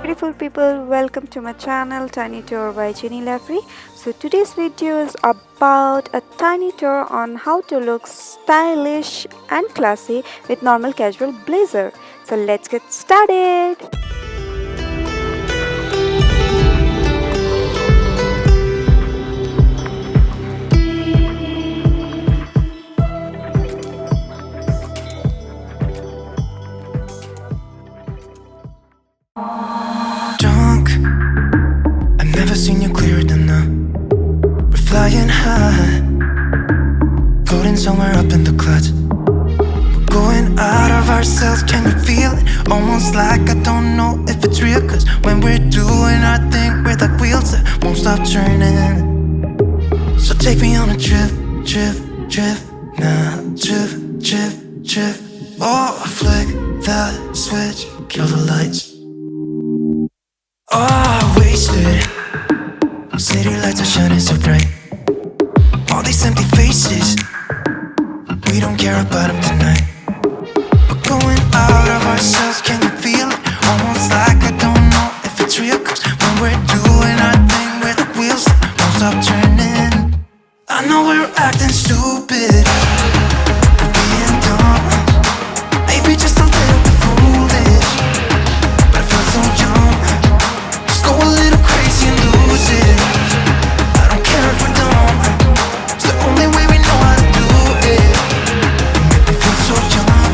Beautiful people, welcome to my channel Tiny Tour by Jenny Laffrey. So today's video is about a tiny tour on how to look stylish and classy with normal casual blazer. So let's get started. Drunk, I've never seen you clearer than now. We're flying high, floating somewhere up in the clouds. We're going out of ourselves, can you feel it? Almost like I don't know if it's real. Cause when we're doing our thing, we're like wheels that won't stop turning. So take me on a trip, now trip. Oh, flick the switch, kill the lights. Oh, wasted. City lights are shining so bright. All these empty faces, we don't care about them tonight. We're going out of ourselves, can you feel it? Almost like I don't know if it's real. Cause when we're doing our thing, we're the wheels that won't stop turning. I know we're acting stupid, we're being dumb, maybe just a little bit foolish, but I feel so young. Go a little crazy and lose it. I don't care if we're dumb, it's the only way we know how to do it. Make me feel so young.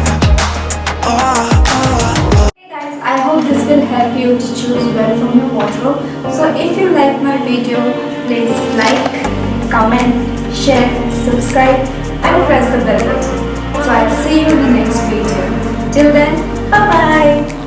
Hey guys, I hope this will help you to choose well from your wardrobe. So if you like my video, please like, comment, share, subscribe and press the bell button. So I'll see you in the next video. Till then, bye bye.